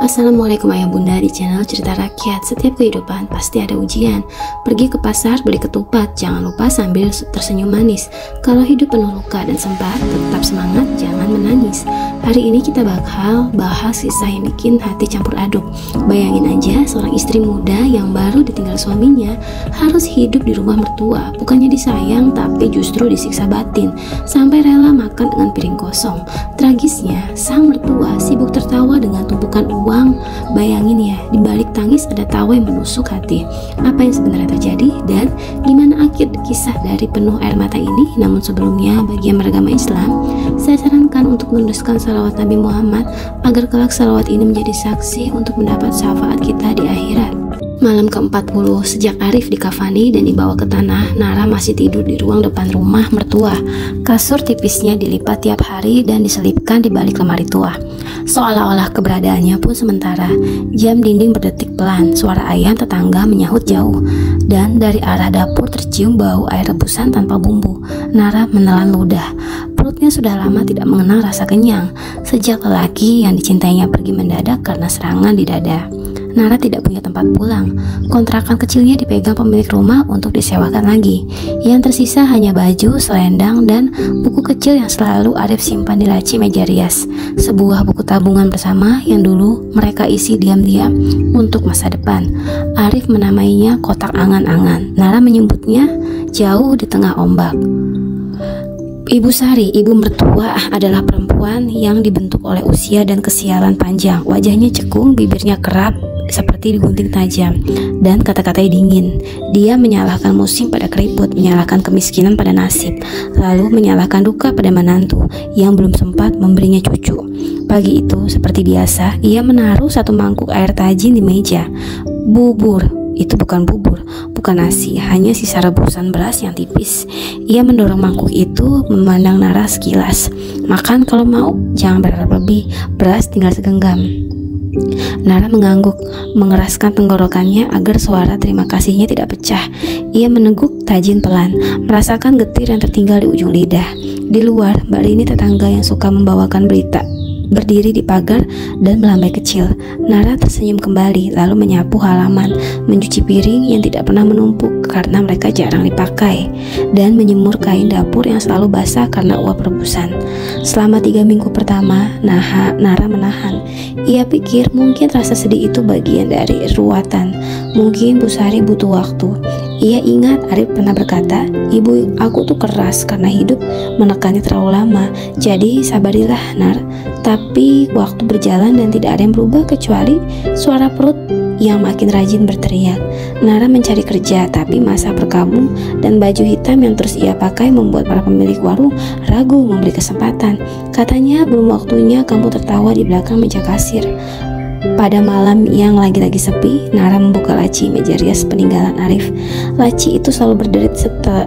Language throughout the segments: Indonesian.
Assalamualaikum ayah bunda di channel Cerita Rakyat. Setiap kehidupan pasti ada ujian. Pergi ke pasar beli ketupat, jangan lupa sambil tersenyum manis. Kalau hidup penuh luka dan sempat, tetap semangat, jangan menangis. Hari ini kita bakal bahas kisah yang bikin hati campur aduk. Bayangin aja seorang istri muda yang baru ditinggal suaminya harus hidup di rumah mertua. Bukannya disayang, tapi justru disiksa batin sampai rela makan dengan piring kosong. Tragisnya, sang mertua sibuk tertawa dengan tumpukan uang. Bayangin ya, di balik tangis ada tawa yang menusuk hati. Apa yang sebenarnya terjadi dan gimana akhir kisah dari penuh air mata ini? Namun sebelumnya, bagi yang beragama Islam, saya sarankan untuk meneruskan salawat Nabi Muhammad agar kelak salawat ini menjadi saksi untuk mendapat syafaat kita di akhirat. Malam ke-40, sejak Arif dikafani dan dibawa ke tanah, Nara masih tidur di ruang depan rumah mertua. Kasur tipisnya dilipat tiap hari dan diselipkan di balik lemari tua. Seolah-olah keberadaannya pun sementara. Jam dinding berdetik pelan, suara ayam tetangga menyahut jauh, dan dari arah dapur tercium bau air rebusan tanpa bumbu. Nara menelan ludah. Perutnya sudah lama tidak mengenal rasa kenyang, sejak lelaki yang dicintainya pergi mendadak karena serangan di dada. Nara tidak punya tempat pulang. Kontrakan kecilnya dipegang pemilik rumah untuk disewakan lagi. Yang tersisa hanya baju, selendang, dan buku kecil yang selalu Arif simpan di laci meja rias. Sebuah buku tabungan bersama yang dulu mereka isi diam-diam untuk masa depan. Arif menamainya kotak angan-angan. Nara menyebutnya jauh di tengah ombak. Ibu Sari, ibu mertua, adalah perempuan yang dibentuk oleh usia dan kesialan panjang. Wajahnya cekung, bibirnya kerap seperti digunting tajam, dan kata-katanya dingin. Dia menyalahkan musim pada keriput, menyalahkan kemiskinan pada nasib, lalu menyalahkan duka pada menantu yang belum sempat memberinya cucu. Pagi itu, seperti biasa, ia menaruh satu mangkuk air tajin di meja. Bubur. Itu bukan bubur, bukan nasi, hanya sisa rebusan beras yang tipis. Ia mendorong mangkuk itu, memandang Nara sekilas. Makan kalau mau, jangan berharap lebih, beras tinggal segenggam. Nara mengangguk, mengeraskan tenggorokannya agar suara terima kasihnya tidak pecah. Ia meneguk tajin pelan, merasakan getir yang tertinggal di ujung lidah. Di luar, Mbak Rini tetangga yang suka membawakan berita berdiri di pagar dan melambai kecil. Nara tersenyum kembali, lalu menyapu halaman, mencuci piring yang tidak pernah menumpuk karena mereka jarang dipakai, dan menjemur kain dapur yang selalu basah karena uap rebusan. Selama 3 minggu pertama, Nara menahan. Ia pikir mungkin rasa sedih itu bagian dari ruatan. Mungkin Bu Sari butuh waktu. Ia ingat Arif pernah berkata, "Ibu aku tuh keras karena hidup menekannya terlalu lama. Jadi sabarilah, Nar." Tapi waktu berjalan dan tidak ada yang berubah kecuali suara perut yang makin rajin berteriak. Nara mencari kerja, tapi masa berkabung dan baju hitam yang terus ia pakai membuat para pemilik warung ragu memberi kesempatan. Katanya belum waktunya kamu tertawa di belakang meja kasir. Pada malam yang lagi-lagi sepi, Nara membuka laci meja rias peninggalan Arif. Laci itu selalu berderit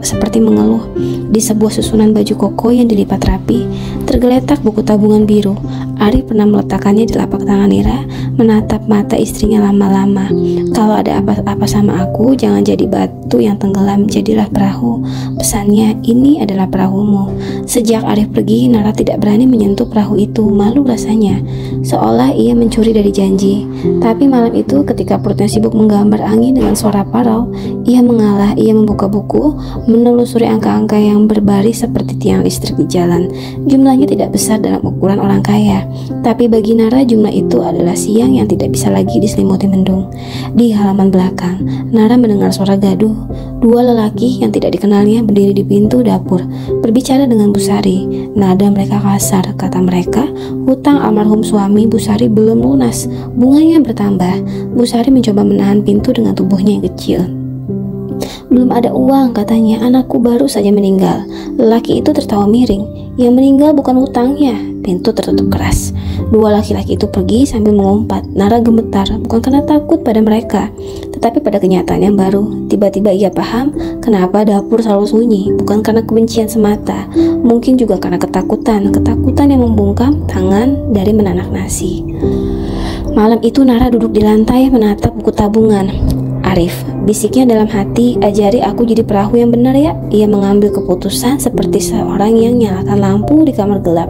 seperti mengeluh. Di sebuah susunan baju koko yang dilipat rapi, tergeletak buku tabungan biru. Arif pernah meletakkannya di lapak tangan Nira, menatap mata istrinya lama-lama. "Kalau ada apa-apa sama aku, jangan jadi batu yang tenggelam, jadilah perahu." Pesannya, ini adalah perahumu. Sejak Arif pergi, Nara tidak berani menyentuh perahu itu. Malu rasanya, seolah ia mencuri dari janji. Tapi malam itu, ketika perutnya sibuk menggambar angin dengan suara parau, ia mengalah. Ia membuka buku, menelusuri angka-angka yang berbaris seperti tiang listrik di jalan. Jumlahnya tidak besar dalam ukuran orang kaya, tapi bagi Nara jumlah itu adalah siang yang tidak bisa lagi diselimuti mendung. Di halaman belakang, Nara mendengar suara gaduh. 2 lelaki yang tidak dikenalnya berdiri di pintu dapur, berbicara dengan Bu Sari. Nada mereka kasar. Kata mereka, hutang almarhum suami Bu Sari belum lunas, bunganya bertambah. Bu Sari mencoba menahan pintu dengan tubuhnya yang kecil. "Belum ada uang," katanya, "anakku baru saja meninggal." Lelaki itu tertawa miring. "Yang meninggal bukan hutangnya." Pintu tertutup keras. 2 laki-laki itu pergi sambil mengumpat. Nara gemetar, bukan karena takut pada mereka, tetapi pada kenyataan yang baru. Tiba-tiba ia paham kenapa dapur selalu sunyi. Bukan karena kebencian semata, mungkin juga karena ketakutan yang membungkam tangan dari menanak nasi. Malam itu Nara duduk di lantai menatap buku tabungan Arif. bisiknya dalam hati. Ajari aku jadi perahu yang benar ya. Ia mengambil keputusan seperti seorang yang nyalakan lampu di kamar gelap.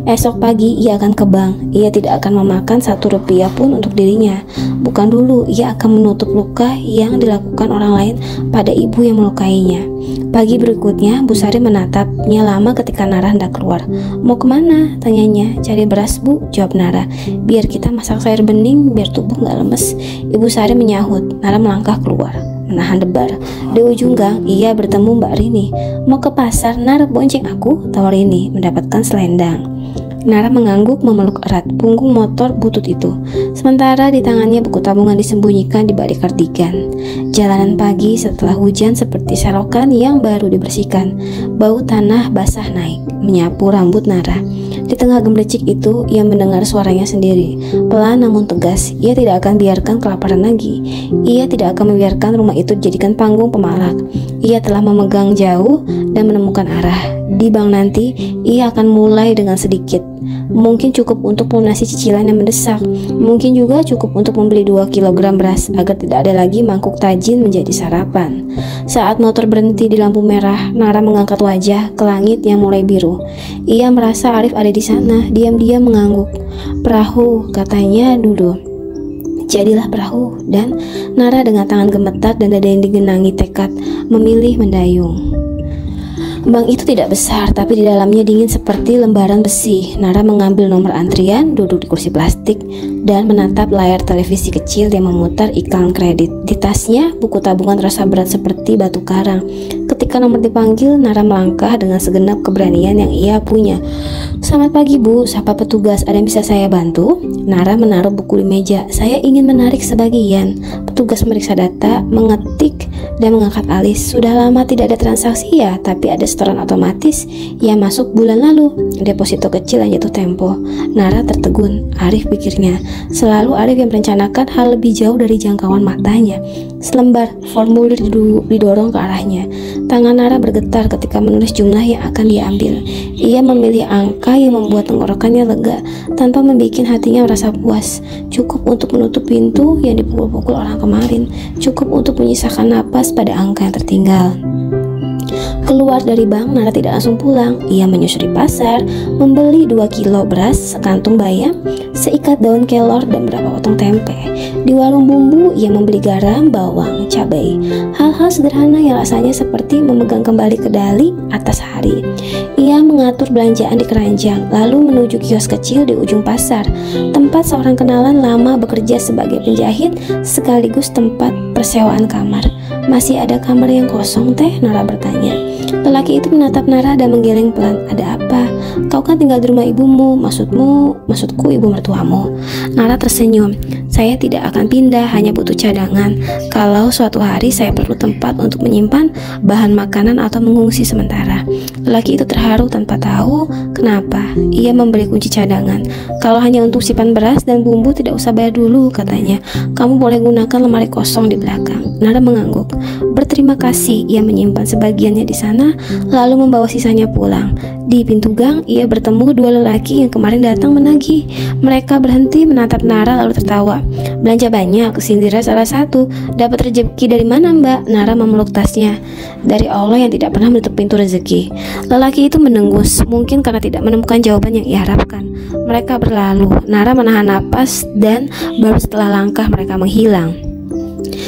Esok pagi ia akan ke bank. Ia tidak akan memakan 1 rupiah pun untuk dirinya. Bukan dulu, ia akan menutup luka yang dilakukan orang lain pada ibu yang melukainya. Pagi berikutnya, Bu Sari menatapnya lama ketika Nara hendak keluar. Mau kemana? Tanyanya. Cari beras, Bu, jawab Nara. Biar kita masak sayur bening, biar tubuh gak lemes. Ibu Sari menyahut. Nara melangkah keluar, menahan debar. Di ujung gang, ia bertemu Mbak Rini. Mau ke pasar, Nara bonceng aku, tawar Rini, mendapatkan selendang. Nara mengangguk memeluk erat punggung motor butut itu. Sementara di tangannya buku tabungan disembunyikan di balik kardigan. Jalanan pagi setelah hujan seperti selokan yang baru dibersihkan. Bau tanah basah naik, menyapu rambut Nara. Di tengah gemericik itu, ia mendengar suaranya sendiri. Pelan namun tegas, ia tidak akan biarkan kelaparan lagi. Ia tidak akan membiarkan rumah itu dijadikan panggung pemalak. Ia telah memegang jauh dan menemukan arah. Di bank nanti, ia akan mulai dengan sedikit. Mungkin cukup untuk melunasi cicilan yang mendesak. Mungkin juga cukup untuk membeli 2 kilogram beras agar tidak ada lagi mangkuk tajin menjadi sarapan. Saat motor berhenti di lampu merah, Nara mengangkat wajah ke langit yang mulai biru. Ia merasa Arif ada di sana, diam-diam mengangguk. Perahu, katanya dulu. Jadilah perahu, dan Nara dengan tangan gemetar dan dada yang digenangi tekad memilih mendayung. Bank itu tidak besar, tapi di dalamnya dingin seperti lembaran besi. Nara mengambil nomor antrian, duduk di kursi plastik, dan menatap layar televisi kecil yang memutar iklan kredit. Di tasnya, buku tabungan terasa berat seperti batu karang. Ketika nomor dipanggil, Nara melangkah dengan segenap keberanian yang ia punya. Selamat pagi, Bu, sapa petugas. Ada yang bisa saya bantu? Nara menaruh buku di meja. Saya ingin menarik sebagian. Petugas memeriksa data, mengetik, dan mengangkat alis. Sudah lama tidak ada transaksi ya, tapi ada setoran otomatis yang masuk bulan lalu. Deposito kecil yang jatuh tempo. Nara tertegun. Arif pikirnya. Selalu Arif yang merencanakan hal lebih jauh dari jangkauan matanya. Selembar formulir didorong ke arahnya. Tangan Nara bergetar ketika menulis jumlah yang akan diambil. Ia memilih angka yang membuat tenggorokannya lega tanpa membuat hatinya merasa puas. Cukup untuk menutup pintu yang dipukul-pukul orang kemarin. Cukup untuk menyisakan napas pada angka yang tertinggal. Keluar dari bank, Nara tidak langsung pulang. Ia menyusuri pasar, membeli 2 kilo beras, sekantung bayam, seikat daun kelor, dan beberapa potong tempe. Di warung bumbu, ia membeli garam, bawang, cabai. Hal-hal sederhana yang rasanya seperti memegang kembali kendali atas hari. Ia mengatur belanjaan di keranjang, lalu menuju kios kecil di ujung pasar, tempat seorang kenalan lama bekerja sebagai penjahit sekaligus tempat persewaan kamar. Masih ada kamar yang kosong, Teh? Nara bertanya. Lelaki itu menatap Nara dan menggeleng pelan. Ada apa? Kau kan tinggal di rumah ibumu. Maksudku ibu mertuamu. Nara tersenyum. Saya tidak akan pindah, hanya butuh cadangan. Kalau suatu hari saya perlu tempat untuk menyimpan bahan makanan atau mengungsi sementara. Lelaki itu terharu tanpa tahu kenapa. Ia memberi kunci cadangan. Kalau hanya untuk simpan beras dan bumbu tidak usah bayar dulu, katanya. Kamu boleh gunakan lemari kosong di belakang. Nara mengangguk. Berterima kasih. Ia menyimpan sebagiannya di sana, lalu membawa sisanya pulang. Di pintu gang, ia bertemu 2 lelaki yang kemarin datang menagih. Mereka berhenti menatap Nara lalu tertawa. Belanja banyak, sindirnya salah satu. Dapat rezeki dari mana, Mbak? Nara memeluk tasnya. Dari Allah yang tidak pernah menutup pintu rezeki. Lelaki itu menengus, mungkin karena tidak menemukan jawaban yang ia harapkan. Mereka berlalu. Nara menahan napas dan baru setelah langkah mereka menghilang.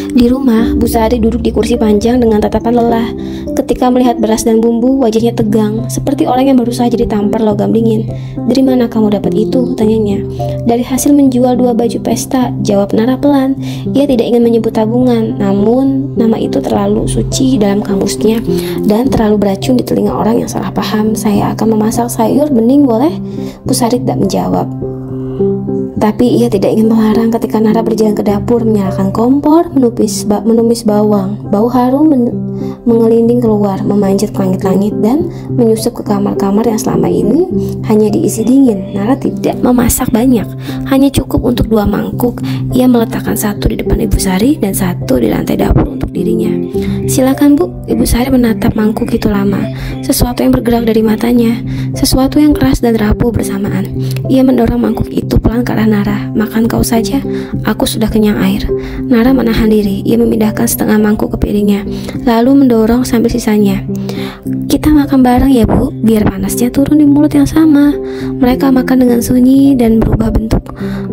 Di rumah, Bu Sari duduk di kursi panjang dengan tatapan lelah. Ketika melihat beras dan bumbu, wajahnya tegang, seperti orang yang baru saja ditampar logam dingin. Dari mana kamu dapat itu? Tanyanya. Dari hasil menjual 2 baju pesta, jawab Nara pelan. Ia tidak ingin menyebut tabungan, namun nama itu terlalu suci dalam kamusnya dan terlalu beracun di telinga orang yang salah paham. Saya akan memasak sayur bening, boleh? Bu Sari tidak menjawab. Tapi ia tidak ingin melarang ketika Nara berjalan ke dapur, menyalakan kompor, menumis bawang. Bau harum mengelinding keluar, memanjat ke langit-langit dan menyusup ke kamar-kamar yang selama ini hanya diisi dingin. Nara tidak memasak banyak, hanya cukup untuk 2 mangkuk. Ia meletakkan satu di depan Ibu Sari dan satu di lantai dapur untuk dirinya. "Silakan Bu." Ibu Sari menatap mangkuk itu lama. Sesuatu yang bergerak dari matanya, sesuatu yang keras dan rapuh bersamaan. Ia mendorong mangkuk itu pelan ke arah Nara. "Makan kau saja, aku sudah kenyang air." Nara menahan diri. Ia memindahkan setengah mangkuk ke piringnya, lalu mendorong sambil sisanya. "Kita makan bareng ya Bu, biar panasnya turun di mulut yang sama." Mereka makan dengan sunyi dan berubah bentuk.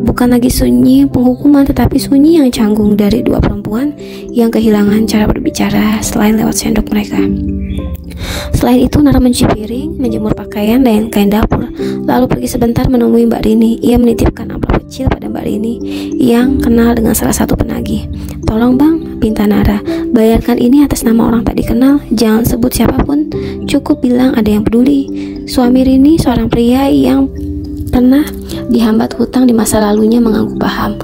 Bukan lagi sunyi penghukuman, tetapi sunyi yang canggung dari 2 perempuan yang kehilangan cara berbicara selain lewat sendok mereka. Selain itu, Nara mencuci piring, menjemur pakaian dan kain dapur, lalu pergi sebentar menemui Mbak Rini. Ia menitipkan amplop kecil pada Mbak Rini yang kenal dengan salah satu penagih. "Tolong Bang," pinta Nara, "bayarkan ini atas nama orang tak dikenal. Jangan sebut siapapun, cukup bilang ada yang peduli." Suami Rini, seorang pria yang pernah dihambat hutang di masa lalunya, mengangguk paham.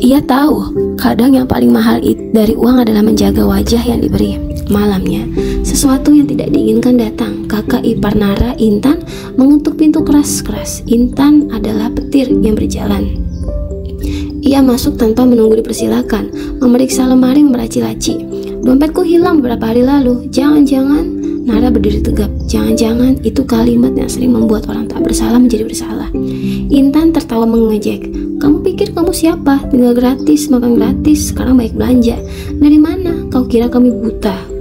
Ia tahu kadang yang paling mahal dari uang adalah menjaga wajah yang diberi. Malamnya, sesuatu yang tidak diinginkan datang. Kakak ipar Nara, Intan, mengetuk pintu keras-keras. Intan adalah petir yang berjalan. Ia masuk tanpa menunggu dipersilakan, memeriksa lemari, meraci-raci. "Dompetku hilang beberapa hari lalu." "Jangan-jangan..." Nara berdiri tegap. "Jangan-jangan" itu kalimat yang sering membuat orang tak bersalah menjadi bersalah. Intan tertawa mengejek. "Kamu pikir kamu siapa? Tinggal gratis, makan gratis, sekarang baik belanja. Dari mana? Kau kira kami buta?"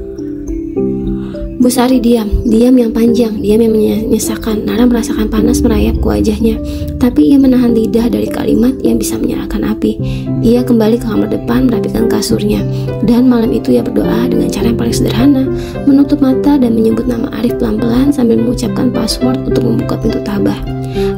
Bu Sari diam yang panjang, diam yang menyesakan. Nara merasakan panas merayap ke wajahnya, tapi ia menahan lidah dari kalimat yang bisa menyalakan api. Ia kembali ke kamar depan, merapikan kasurnya, dan malam itu ia berdoa dengan cara yang paling sederhana, menutup mata dan menyebut nama Arif pelan-pelan sambil mengucapkan password untuk membuka pintu tabah.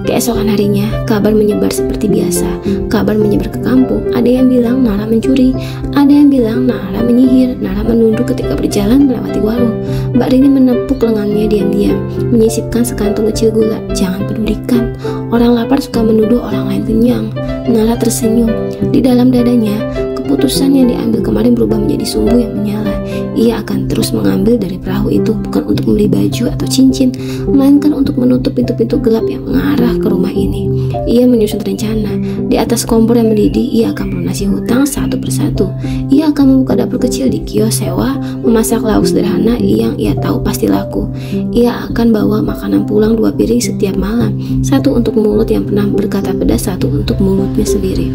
Keesokan harinya, kabar menyebar seperti biasa. Kabar menyebar ke kampung. Ada yang bilang Nara mencuri, ada yang bilang Nara menyihir. Nara menunduk ketika berjalan melewati warung. Mbak Rini menepuk lengannya diam-diam, menyisipkan sekantung kecil gula. "Jangan pedulikan, orang lapar suka menuduh orang lain kenyang." Nara tersenyum. Di dalam dadanya, keputusan yang diambil kemarin berubah menjadi sumbu yang menyala. Ia akan terus mengambil dari perahu itu, bukan untuk membeli baju atau cincin, melainkan untuk menutup pintu-pintu gelap yang mengarah ke rumah ini. Ia menyusun rencana. Di atas kompor yang mendidih, ia akan melunasi hutang satu persatu. Ia akan membuka dapur kecil di kios sewa, memasak lauk sederhana yang ia tahu pasti laku. Ia akan bawa makanan pulang 2 piring setiap malam, satu untuk mulut yang pernah berkata pedas, satu untuk mulutnya sendiri.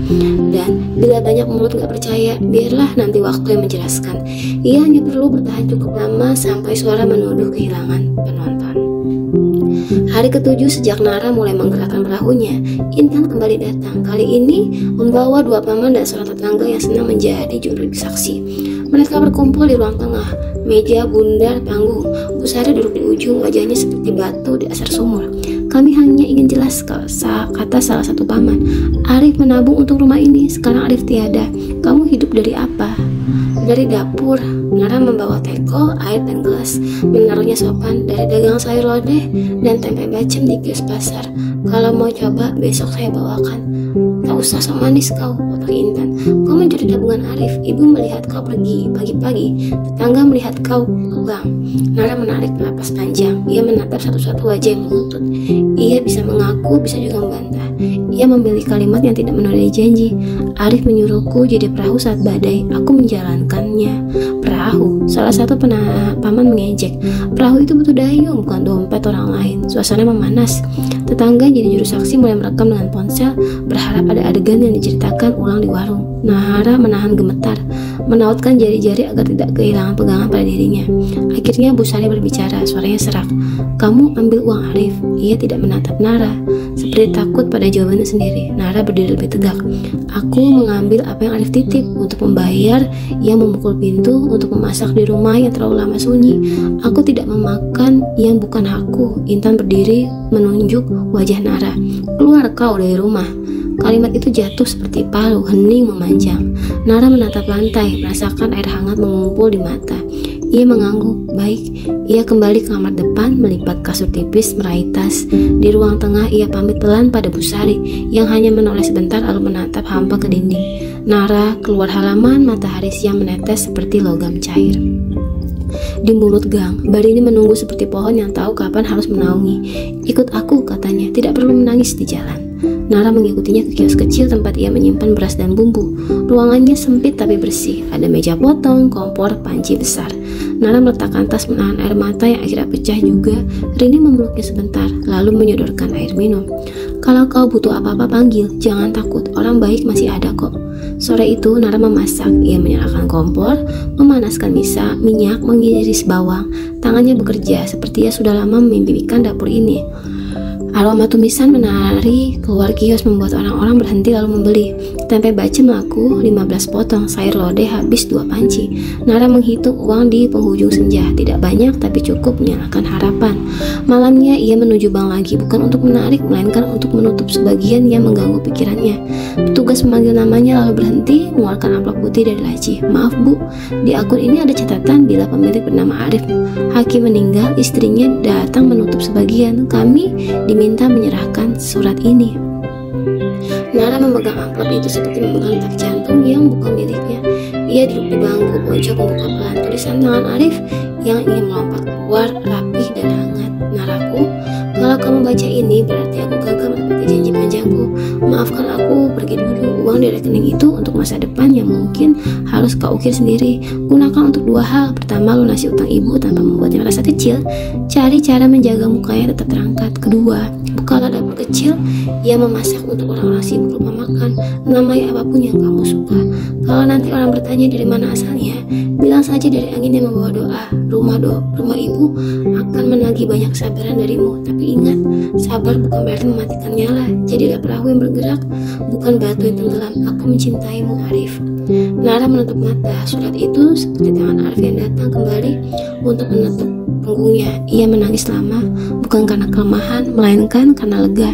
Dan bila banyak mulut gak percaya, biarlah nanti waktu yang menjelaskan. Ia hanya perlu bertahan cukup lama sampai suara menuduh kehilangan penonton. Hari ke-7 sejak Nara mulai menggerakkan perahunya, Intan kembali datang. Kali ini membawa 2 paman dan seorang tetangga yang senang menjadi juru saksi. Mereka berkumpul di ruang tengah, meja bundar panggung. Bu Sari duduk di ujung, wajahnya seperti batu di dasar sumur. "Kami hanya ingin jelas," kata salah satu paman. "Arif menabung untuk rumah ini, sekarang Arif tiada. Kamu hidup dari apa?" "Dari dapur." Nara membawa teko, air dan gelas, menaruhnya sopan. "Dari dagang sayur lodeh dan tempe bacem di kios pasar. Kalau mau coba, besok saya bawakan." "Tak usah sok manis kau," kata Intan. "Kau mencuri tabungan Arif. Ibu melihat kau pergi pagi-pagi. Tetangga melihat kau pulang." Nara menarik napas panjang. Ia menatap satu-satu wajah yang menuntut. Ia bisa mengaku, bisa juga membantah. Ia memilih kalimat yang tidak menodai janji. "Arif menyuruhku jadi perahu saat badai. Aku menjalankannya." "Perahu?" Salah satu paman mengejek. "Perahu itu butuh dayung, bukan dompet orang lain." Suasana memanas. Tetangga jadi juru saksi mulai merekam dengan ponsel, berharap ada adegan yang diceritakan ulang di warung. Nara menahan gemetar, menautkan jari-jari agar tidak kehilangan pegangan pada dirinya. Akhirnya Bu Sari berbicara, suaranya serak. "Kamu ambil uang Arif." Ia tidak menatap Nara, seperti takut pada jawabannya sendiri. Nara berdiri lebih tegak. "Aku mengambil apa yang Arif titip, untuk membayar yang memukul pintu, untuk memasak di rumah yang terlalu lama sunyi. Aku tidak memakan yang bukan hakku." Intan berdiri menunjuk wajah Nara. "Keluar kau dari rumah." Kalimat itu jatuh seperti palu, hening memanjang. Nara menatap lantai, merasakan air hangat mengumpul di mata. Ia mengangguk. "Baik." Ia kembali ke kamar depan, melipat kasur tipis, meraih tas. Di ruang tengah, ia pamit pelan pada Bu Sari, yang hanya menoleh sebentar lalu menatap hampa ke dinding. Nara keluar halaman, matahari siang menetes seperti logam cair. Di mulut gang, Barini menunggu seperti pohon yang tahu kapan harus menaungi. "Ikut aku," katanya, "tidak perlu menangis di jalan." Nara mengikutinya ke kios kecil tempat ia menyimpan beras dan bumbu. Ruangannya sempit tapi bersih. Ada meja potong, kompor, panci besar. Nara meletakkan tas menahan air mata yang akhirnya pecah juga. Rini memeluknya sebentar, lalu menyodorkan air minum. "Kalau kau butuh apa-apa panggil, jangan takut, orang baik masih ada kok." Sore itu Nara memasak. Ia menyalakan kompor, memanaskan minyak, mengiris bawang. Tangannya bekerja seperti ia sudah lama memimpikan dapur ini. Aroma tumisan menari keluar kios membuat orang-orang berhenti lalu membeli. Tempe bacem laku 15 potong, sayur lodeh habis 2 panci. Nara menghitung uang di penghujung senja. Tidak banyak tapi cukup menyalakan harapan. Malamnya ia menuju bank lagi, bukan untuk menarik melainkan untuk menutup sebagian yang mengganggu pikirannya. Petugas memanggil namanya lalu berhenti mengeluarkan amplop putih dari laci. "Maaf Bu, di akun ini ada catatan bila pemilik bernama Arif. Hakim meninggal, istrinya datang menutup sebagian. Kami diminta menyerahkan surat ini." Nara memegang amplop itu seperti memegang tak jantung yang bukan miliknya. Ia duduk di bangku pojok membuka pelan tulisan tangan Arif yang ingin melompat keluar, rapih dan hangat. "Naraku, kalau kamu baca ini berarti aku gagal menepati janji panjangku. Maafkan aku, pergi dulu. Uang di rekening itu untuk masa depan yang mungkin harus kau ukir sendiri. Gunakan untuk 2 hal. Pertama, lunasi utang ibu tanpa membuatnya merasa kecil. Cari cara menjaga mukanya tetap terangkat. Kedua, bukalah dapur kecil yang memasak untuk orang-orang sibuk lupa makan. Namai apapun yang kamu suka. Kalau nanti orang bertanya dari mana asalnya, bilang saja dari angin yang membawa doa. Rumah ibu akan menagih banyak kesabaran darimu. Tapi ingat, sabar bukan berarti mematikan nyala. Jadilah perahu yang bergerak, bukan batu yang tenggelam. Aku mencintaimu, Arif." Nara menutup mata. Surat itu seperti tangan Arif yang datang kembali untuk menutup punggungnya. Ia menangis lama, bukan karena kelemahan, melainkan karena lega.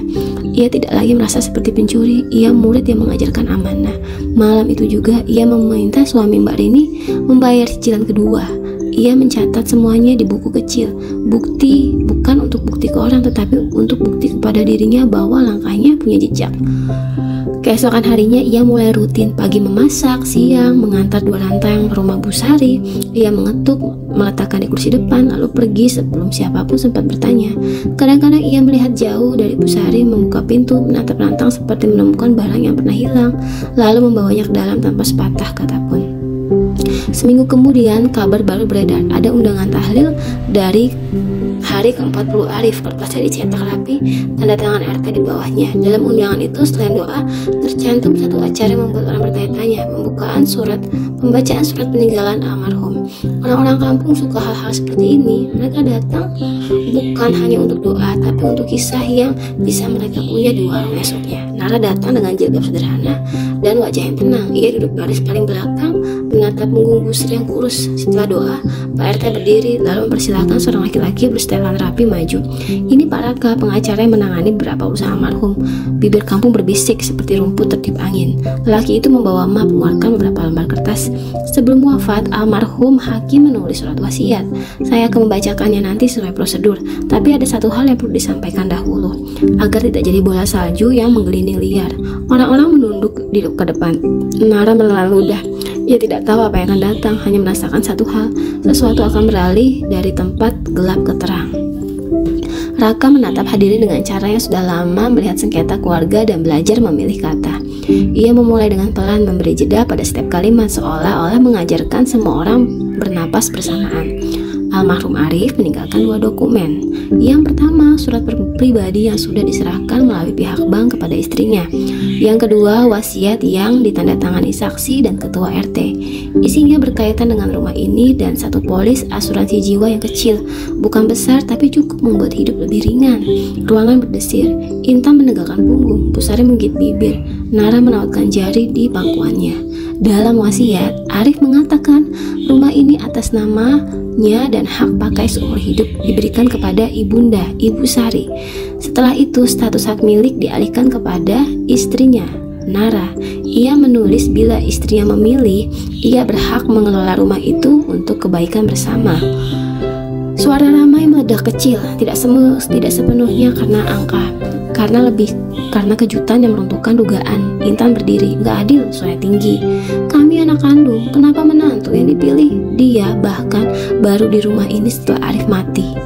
Ia tidak lagi merasa seperti pencuri. Ia murid yang mengajarkan amanah. Malam itu juga ia meminta suami Mbak Rini membayar cicilan kedua. Ia mencatat semuanya di buku kecil. Bukti bukan untuk bukti ke orang, tetapi untuk bukti kepada dirinya bahwa langkahnya punya jejak. Keesokan harinya ia mulai rutin, pagi memasak, siang mengantar 2 rantang ke rumah Bu Sari. Ia mengetuk, meletakkan di kursi depan, lalu pergi sebelum siapapun sempat bertanya. Kadang-kadang ia melihat jauh dari Bu Sari, membuka pintu, menatap rantang seperti menemukan barang yang pernah hilang, lalu membawanya ke dalam tanpa sepatah kata pun. Seminggu kemudian kabar baru beredar, ada undangan tahlil dari hari ke-40 Arif. Kertasnya dicetak rapi, tanda tangan RT di bawahnya. Dalam undangan itu selain doa, tercantum satu acara yang membuat orang bertanya-tanya, pembacaan surat peninggalan almarhum. Orang-orang kampung suka hal-hal seperti ini. Mereka datang bukan hanya untuk doa, tapi untuk kisah yang bisa mereka punya di warung esoknya. Nara datang dengan jilbab sederhana dan wajah yang tenang. Ia duduk baris paling belakang, menatap punggung busur yang kurus. Setelah doa, Pak RT berdiri lalu mempersilahkan seorang laki-laki bersetelan rapi maju. "Ini Pak Raka, pengacara yang menangani beberapa urusan almarhum." Bibir kampung berbisik seperti rumput tertiup angin. Lelaki itu membawa map mengeluarkan beberapa lembar kertas. "Sebelum wafat, almarhum Hakim menulis surat wasiat. Saya akan membacakannya nanti sesuai prosedur. Tapi ada satu hal yang perlu disampaikan dahulu, agar tidak jadi bola salju yang menggelinding liar." Orang-orang menunduk di ke depan. Nara menelan ludah. Ia tidak tahu apa yang akan datang, hanya merasakan satu hal, sesuatu akan beralih dari tempat gelap ke terang. Raka menatap hadirin dengan cara yang sudah lama melihat sengketa keluarga dan belajar memilih kata. Ia memulai dengan pelan, memberi jeda pada setiap kalimat, seolah-olah mengajarkan semua orang bernapas bersamaan. Almarhum Arif meninggalkan 2 dokumen. Yang pertama, surat pribadi yang sudah diserahkan melalui pihak bank kepada istrinya. Yang kedua, wasiat yang ditandatangani saksi dan ketua RT. Isinya berkaitan dengan rumah ini dan 1 polis asuransi jiwa yang kecil, bukan besar tapi cukup membuat hidup lebih ringan. Ruangan berdesir. Intan menegakkan punggung. Bu Sari menggigit bibir. Nara menautkan jari di pangkuannya. Dalam wasiat, Arif mengatakan rumah ini atas namanya dan hak pakai seumur hidup diberikan kepada ibunda, Ibu Sari. Setelah itu, status hak milik dialihkan kepada istrinya, Nara. Ia menulis bila istrinya memilih, ia berhak mengelola rumah itu untuk kebaikan bersama. Suara ramai meledak kecil, tidak sepenuhnya karena angka, karena lebih Karena kejutan yang meruntuhkan dugaan, Intan berdiri. Gak adil, suaranya tinggi. Kami anak kandung, kenapa menantu yang dipilih? Dia bahkan baru di rumah ini setelah Arif mati.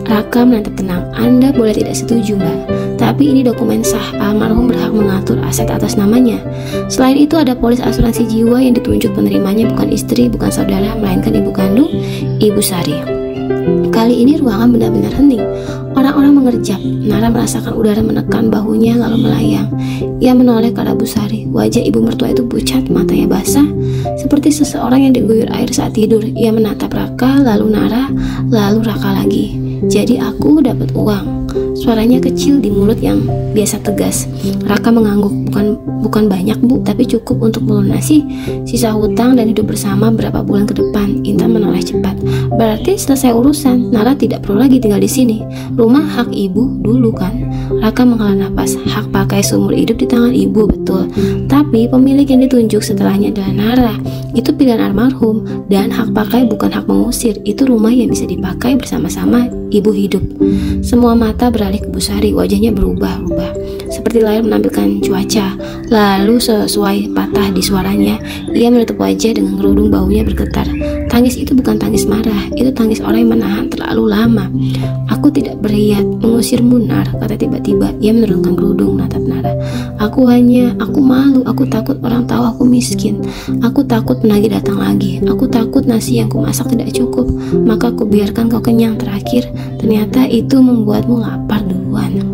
Raka menatap tenang. Anda boleh tidak setuju, Mbak, tapi ini dokumen sah. Almarhum berhak mengatur aset atas namanya. Selain itu ada polis asuransi jiwa yang ditunjuk penerimanya bukan istri, bukan saudara, melainkan ibu kandung, Ibu Sari. Kali ini ruangan benar-benar hening. Orang-orang mengerjap. Nara merasakan udara menekan bahunya lalu melayang. Ia menoleh ke arah Bu Sari. Wajah ibu mertua itu pucat, matanya basah, seperti seseorang yang diguyur air saat tidur. Ia menatap Raka, lalu Nara, lalu Raka lagi. Jadi aku dapat uang. Suaranya kecil di mulut yang biasa tegas. Raka mengangguk. Bukan banyak, Bu, tapi cukup untuk melunasi sisa hutang dan hidup bersama berapa bulan ke depan. Intan menoleh cepat. Berarti selesai urusan. Nara tidak perlu lagi tinggal di sini. Rumah hak ibu dulu kan? Raka menghela napas. Hak pakai seumur hidup di tangan ibu, betul. Tapi pemilik yang ditunjuk setelahnya adalah Nara. Itu pilihan almarhum, dan hak pakai bukan hak mengusir. Itu rumah yang bisa dipakai bersama-sama ibu hidup. Semua mata beralih ke Bu Sari. Wajahnya berubah-ubah, seperti layar menampilkan cuaca. Lalu sesuai patah di suaranya, ia menutup wajah dengan kerudung, baunya bergetar. Tangis itu bukan tangis marah, itu tangis orang yang menahan terlalu lama. Aku tidak berniat mengusirmu, Nar, kata tiba-tiba. Ia menurunkan kerudung, menatap Nara. Aku malu, aku takut orang tahu aku miskin. Aku takut penagih datang lagi. Aku takut nasi yang kumasak tidak cukup. Maka aku biarkan kau kenyang terakhir. Ternyata itu membuatmu lapar duluan.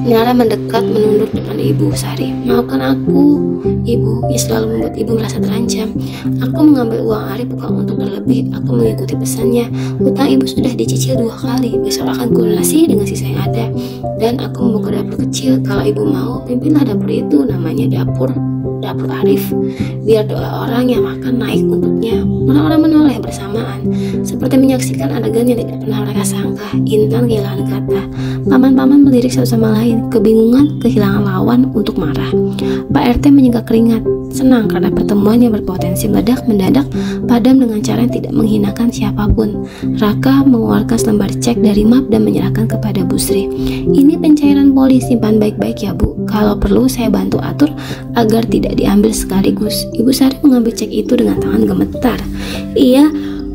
Nara mendekat, menunduk depan Ibu Sari. Maafkan aku, Ibu. Ia selalu membuat Ibu merasa terancam. Aku mengambil uang Arif bukan untuk berlebih. Aku mengikuti pesannya. Hutang Ibu sudah dicicil 2 kali. Besok akan kulunasi dengan sisa yang ada. Dan aku membuka dapur kecil. Kalau Ibu mau, pimpinlah dapur itu. Namanya dapur Arif. Biar doa orang yang makan naik untuknya. Orang-orang menoleh bersamaan, seperti menyaksikan adegan yang tidak pernah mereka sangka. Intan kehilangan kata. Paman-paman melirik satu sama lain, kebingungan, kehilangan lawan untuk marah. Pak RT menyingkap keringat, senang karena pertemuan yang berpotensi meledak mendadak padam dengan cara yang tidak menghinakan siapapun. Raka mengeluarkan selembar cek dari map dan menyerahkan kepada Bu Sri. Ini pencairan polis, simpan baik-baik ya, Bu. Kalau perlu saya bantu atur agar tidak diambil sekaligus. Ibu Sari mengambil cek itu dengan tangan gemetar. Ia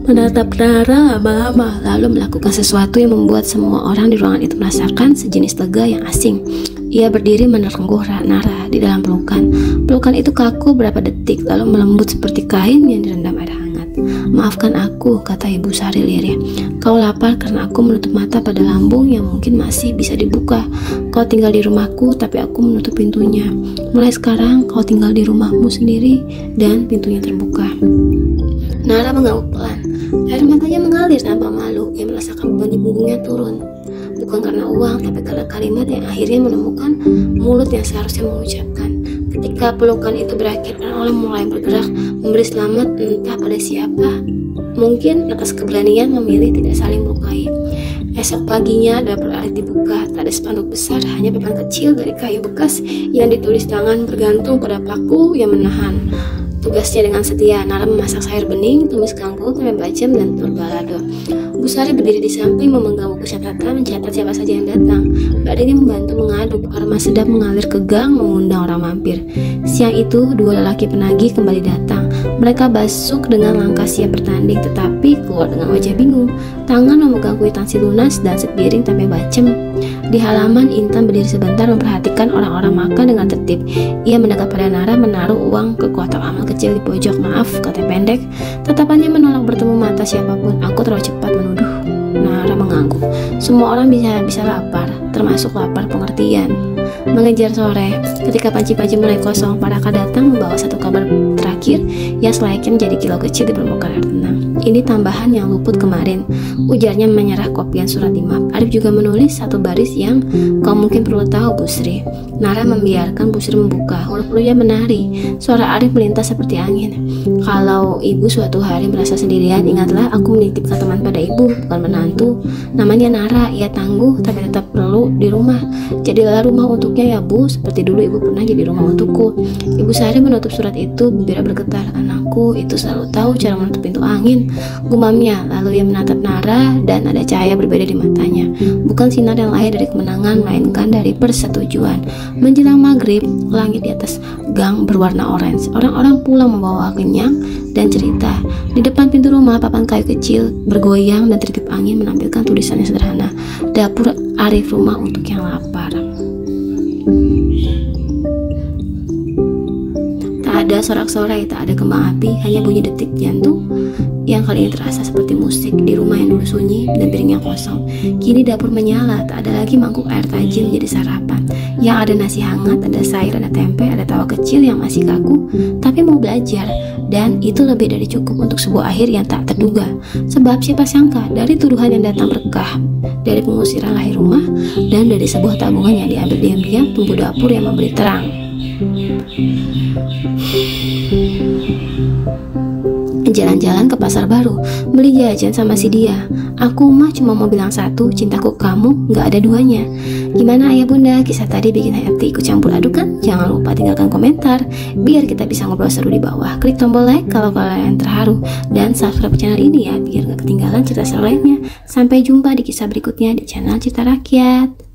menatap Nara lama-lama, lalu melakukan sesuatu yang membuat semua orang di ruangan itu merasakan sejenis lega yang asing. Ia berdiri menengguh Nara di dalam pelukan. Pelukan itu kaku berapa detik, lalu melembut seperti kain yang direndam air hangat. Maafkan aku, kata Ibu Sari lirih. Kau lapar karena aku menutup mata pada lambung yang mungkin masih bisa dibuka. Kau tinggal di rumahku, tapi aku menutup pintunya. Mulai sekarang kau tinggal di rumahmu sendiri dan pintunya terbuka. Nara mengangguk pelan. Air matanya mengalir tanpa malu. Ia merasakan beban di punggungnya turun. Bukan karena uang, tapi karena kalimat yang akhirnya menemukan mulut yang seharusnya mengucapkan. Ketika pelukan itu berakhir dan oleh mulai bergerak, memberi selamat entah pada siapa. Mungkin atas keberanian memilih tidak saling melukai. Esok paginya dapur Arif dibuka. Tak ada spanduk besar, hanya papan kecil dari kayu bekas yang ditulis tangan bergantung pada paku yang menahan. Tugasnya dengan setia, Nara memasak sayur bening, tumis kangkung, tempe bacem, dan telur balado. Bu Sari berdiri di samping memegang buku catatan, mencatat siapa saja yang datang. Mbak Dini membantu mengaduk, aroma sedap mengalir ke gang mengundang orang mampir. Siang itu, 2 lelaki penagih kembali datang. Mereka basuk dengan langkah siap bertanding, tetapi keluar dengan wajah bingung. Tangan memegang kwitansi lunas dan sepiring tempe bacem. Di halaman, Intan berdiri sebentar memperhatikan orang-orang makan dengan tertib. Ia mendekat pada Nara, menaruh uang ke kotak amal kecil di pojok. Maaf, kata pendek. Tatapannya menolak bertemu mata siapapun. Aku terlalu cepat menuduh. Nara mengangguk. Semua orang bisa lapar, termasuk lapar pengertian. Mengejar sore, ketika panci-panci mulai kosong, Paraka datang membawa satu kabar terakhir yang selayaknya menjadi kilau kecil di permukaan air tenang. Ini tambahan yang luput kemarin, ujarnya menyerah kopian surat di map. Arif juga menulis satu baris yang kau mungkin perlu tahu, Bu Sri. Nara membiarkan Bu Sri membuka. Huruf-hurufnya menari. Suara Arif melintas seperti angin. Kalau ibu suatu hari merasa sendirian, ingatlah aku menitipkan teman pada ibu, bukan menantu. Namanya Nara. Ia tangguh tapi tetap perlu di rumah. Jadilah rumah untuknya ya, Bu, seperti dulu ibu pernah jadi rumah untukku. Ibu Sari menutup surat itu, bibirnya bergetar. Anakku itu selalu tahu cara menutup pintu angin, gumamnya. Lalu ia menatap Nara dan ada cahaya berbeda di matanya. Bukan sinar yang lahir dari kemenangan, melainkan dari persetujuan. Menjelang maghrib, langit di atas gang berwarna orange. Orang-orang pulang membawa kenyang dan cerita. Di depan pintu rumah, papan kayu kecil bergoyang dan tertiup angin menampilkan tulisan yang sederhana. Dapur Arif, rumah untuk yang lapar. Tak ada sorak-sorai, tak ada kembang api, hanya bunyi detik jantung yang kali ini terasa seperti musik di rumah yang dulu sunyi dan piringnya kosong. Kini dapur menyala, tak ada lagi mangkuk air tajin menjadi sarapan. Yang ada nasi hangat, ada sayur, ada tempe, ada tawa kecil yang masih kaku, tapi mau belajar. Dan itu lebih dari cukup untuk sebuah akhir yang tak terduga. Sebab siapa sangka dari tuduhan yang datang berkah, dari pengusiran lahir rumah, dan dari sebuah tabungan yang diambil diam-diam tumbuh dapur yang memberi terang. Jalan-jalan ke pasar baru, beli jajan sama si dia. Aku mah cuma mau bilang satu, cintaku kamu gak ada duanya. Gimana ayah bunda, kisah tadi bikin hati ikut campur aduk kan? Jangan lupa tinggalkan komentar biar kita bisa ngobrol seru di bawah. Klik tombol like kalau kalian terharu, dan subscribe channel ini ya biar gak ketinggalan cerita seru lainnya. Sampai jumpa di kisah berikutnya di channel Cerita Rakyat.